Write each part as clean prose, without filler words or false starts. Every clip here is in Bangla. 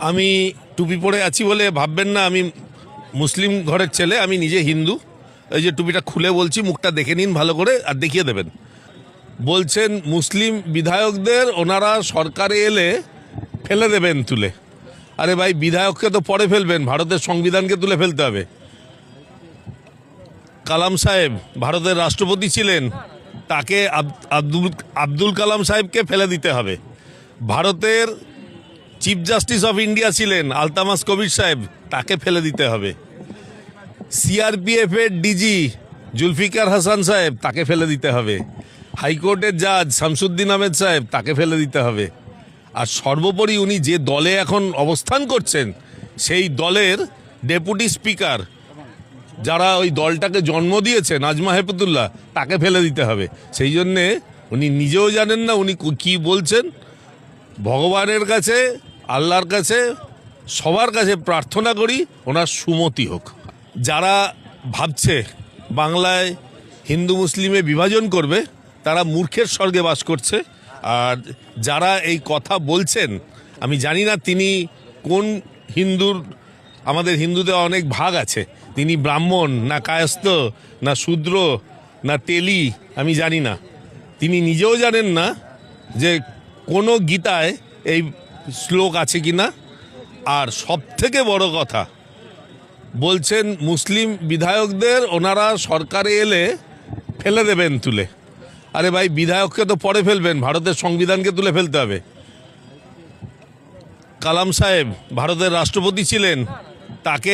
আমি টুপি পরে আছি বলে ভাববেন না আমি মুসলিম ঘরের ছেলে, আমি নিজে হিন্দু। এই যে টুপিটা খুলে বলছি, মুখটা দেখে নিন ভালো করে আর দেখিয়ে দেবেন। বলছেন মুসলিম বিধায়কদের ওনারা সরকারে এলে ফেলে দেবেন তুলে। আরে ভাই, বিধায়ককে তো পরে ফেলবেন, ভারতের সংবিধানকে তুলে ফেলতে হবে। কালাম সাহেব ভারতের রাষ্ট্রপতি ছিলেন, তাকে আব্দুল কালাম সাহেবকে ফেলে দিতে হবে। ভারতের চিফ জাস্টিস অফ ইন্ডিয়া ছিলেন আলতামাস কবির সাহেব, তাকে ফেলে দিতে হবে। সিআরপিএফের ডিজি জুলফিকার হাসান সাহেব, তাকে ফেলে দিতে হবে। হাইকোর্টের জাজ শামসুদ্দিন আহমেদ সাহেব, তাকে ফেলে দিতে হবে। আর সর্বোপরি উনি যে দলে এখন অবস্থান করছেন, সেই দলের ডেপুটি স্পিকার, যারা ওই দলটাকে জন্ম দিয়েছে, নাজমা হেপতুল্লাহ, তাকে ফেলে দিতে হবে। সেই জন্যে উনি নিজেও জানেন না উনি কি বলছেন। ভগবানের কাছে, আল্লাহর কাছে, সবার কাছে প্রার্থনা করি ওনার সুমতি হোক। যারা ভাবছে বাংলায় হিন্দু মুসলিমে বিভাজন করবে, তারা মূর্খের স্বর্গে বাস করছে। আর যারা এই কথা বলছেন, আমি জানি না তিনি কোন হিন্দুর, আমাদের হিন্দুদের অনেক ভাগ আছে, তিনি ব্রাহ্মণ না কায়স্থ না শূদ্র না তেলি, আমি জানি না। তিনি নিজেও জানেন না যে কোনো গীতায় এই শ্লোক আছে কি না। আর সবথেকে বড় কথা, বলছেন মুসলিম বিধায়কদের ওনারা সরকারে এলে ফেলে দেবেন তুলে। আরে ভাই, বিধায়ককে তো পরে ফেলবেন, ভারতের সংবিধানকে তুলে ফেলতে হবে। কালাম সাহেব ভারতের রাষ্ট্রপতি ছিলেন, তাকে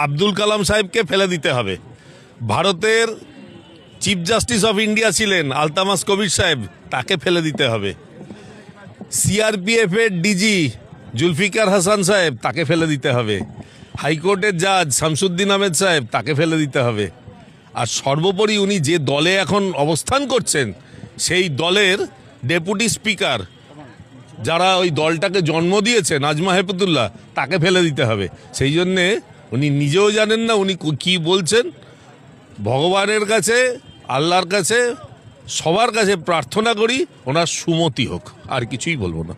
আব্দুল কালাম সাহেবকে ফেলে দিতে হবে। ভারতের চিফ জাস্টিস অফ ইন্ডিয়া ছিলেন আলতামাস কবির সাহেব, তাকে ফেলে দিতে হবে। সিআরপিএফের ডিজি জুলফিকার হাসান সাহেব, তাকে ফেলে দিতে হবে। হাইকোর্টের জাজ শামসুদ্দিন আহমেদ সাহেব, তাকে ফেলে দিতে হবে। আর সর্বোপরি উনি যে দলে এখন অবস্থান করছেন, সেই দলের ডেপুটি স্পিকার, যারা ওই দলটাকে জন্ম দিয়েছে, নাজমা হেপতুল্লাহ, তাকে ফেলে দিতে হবে। সেই জন্যে উনি নিজেও জানেন না উনি কি বলছেন। ভগবানের কাছে, আল্লাহর কাছে, সবার কাছে প্রার্থনা করি ওনার সুমতি হোক, আর কিছুই বলবো না।